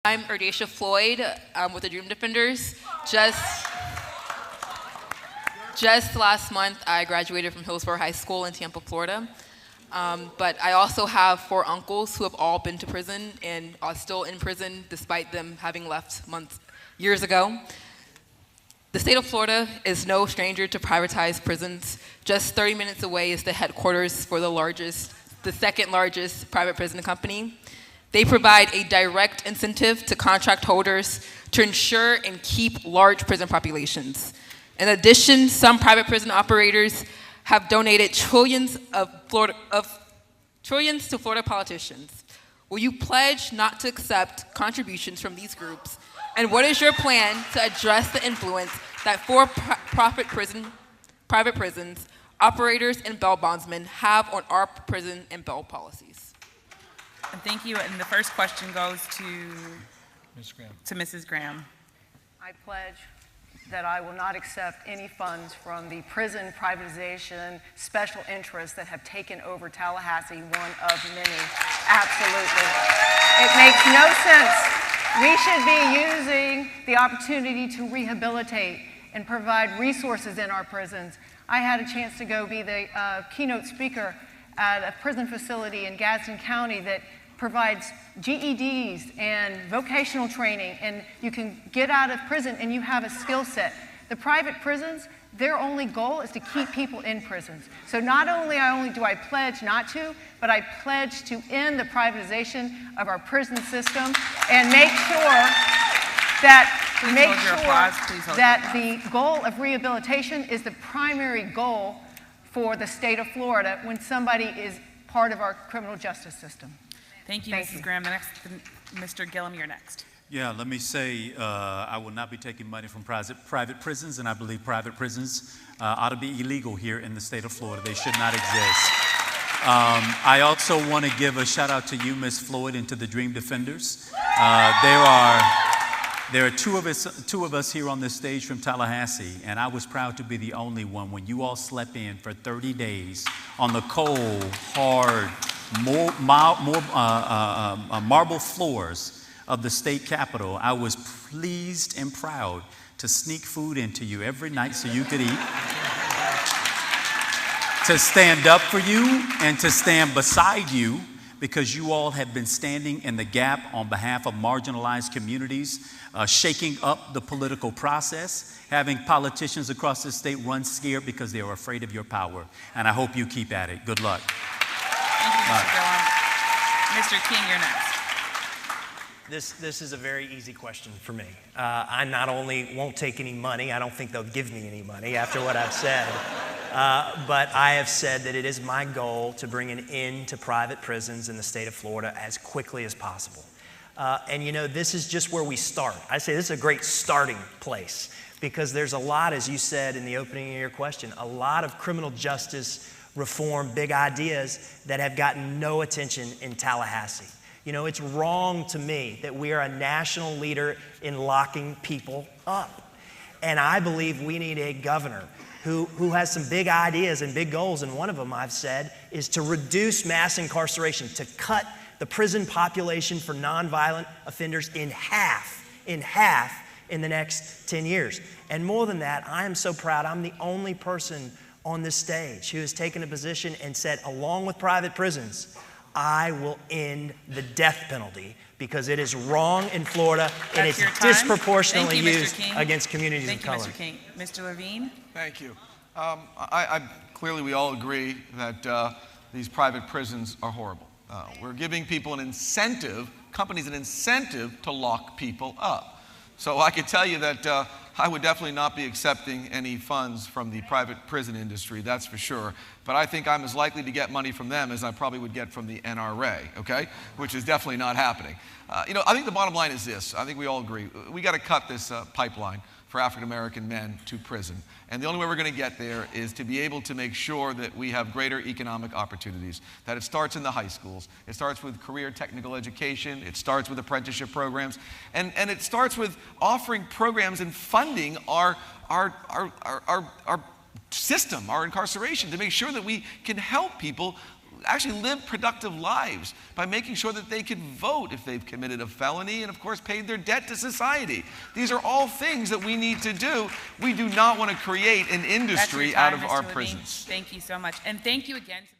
I'm Erdacia Floyd with the Dream Defenders. Just last month, I graduated from Hillsborough High School in Tampa, Florida. But I also have 4 uncles who have all been to prison and are still in prison despite them having left years ago. The state of Florida is no stranger to privatized prisons. Just 30 minutes away is the headquarters for the second largest private prison company. They provide a direct incentive to contract holders to ensure and keep large prison populations. In addition, some private prison operators have donated trillions to Florida politicians. Will you pledge not to accept contributions from these groups? And what is your plan to address the influence that for-profit private prisons, operators, and bail bondsmen have on our prison and bail policies? And thank you. And the first question goes to Mrs. Graham. I pledge that I will not accept any funds from the prison privatization special interests that have taken over Tallahassee, one of many. Absolutely. It makes no sense. We should be using the opportunity to rehabilitate and provide resources in our prisons. I had a chance to go be the keynote speaker at a prison facility in Gadsden County that provides GEDs and vocational training, and you can get out of prison and you have a skill set. The private prisons, their only goal is to keep people in prisons. So not only do I pledge not to, but I pledge to end the privatization of our prison system and make sure that the goal of rehabilitation is the primary goal for the state of Florida when somebody is part of our criminal justice system. Thank you, Mrs. Graham. Mr. Gillum, you're next. Yeah, let me say I will not be taking money from private prisons, and I believe private prisons ought to be illegal here in the state of Florida. They should not exist. I also want to give a shout out to you, Ms. Floyd, and to the Dream Defenders. There are two of us here on this stage from Tallahassee, and I was proud to be the only one when you all slept in for 30 days on the cold, hard, marble floors of the state capitol. I was pleased and proud to sneak food into you every night so you could eat, to stand up for you and to stand beside you, because you all have been standing in the gap on behalf of marginalized communities, shaking up the political process, having politicians across the state run scared because they are afraid of your power. And I hope you keep at it. Good luck. Thank you, Mr. Gillum. Mr. King, you're next. This is a very easy question for me. I not only won't take any money, I don't think they'll give me any money after what I've said, but I have said that it is my goal to bring an end to private prisons in the state of Florida as quickly as possible. And you know, this is just where we start. I say this is a great starting place because there's a lot, as you said in the opening of your question, a lot of criminal justice reform, big ideas that have gotten no attention in Tallahassee. You know, it's wrong to me that we are a national leader in locking people up. And I believe we need a governor who has some big ideas and big goals. And one of them, I've said, is to reduce mass incarceration, to cut the prison population for nonviolent offenders in half in the next 10 years. And more than that, I am so proud I'm the only person on this stage who has taken a position and said, along with private prisons, I will end the death penalty because it is wrong in Florida and it's disproportionately used against communities of color. Thank you, Mr. King. Mr. Levine? Thank you. Clearly, we all agree that these private prisons are horrible. We're giving people an incentive, companies an incentive to lock people up. So I could tell you that I would definitely not be accepting any funds from the private prison industry, that's for sure. But I think I'm as likely to get money from them as I probably would get from the NRA, okay? Which is definitely not happening. You know, I think the bottom line is this. I think we all agree. We got to cut this pipeline for African-American men to prison. And the only way we're going to get there is to be able to make sure that we have greater economic opportunities, that it starts in the high schools. It starts with career technical education. It starts with apprenticeship programs. And it starts with offering programs and funding our system, our incarceration, to make sure that we can help people actually live productive lives by making sure that they could vote if they've committed a felony and, of course, paid their debt to society. These are all things that we need to do. We do not want to create an industry out of our prisons. Thank you so much. And thank you again to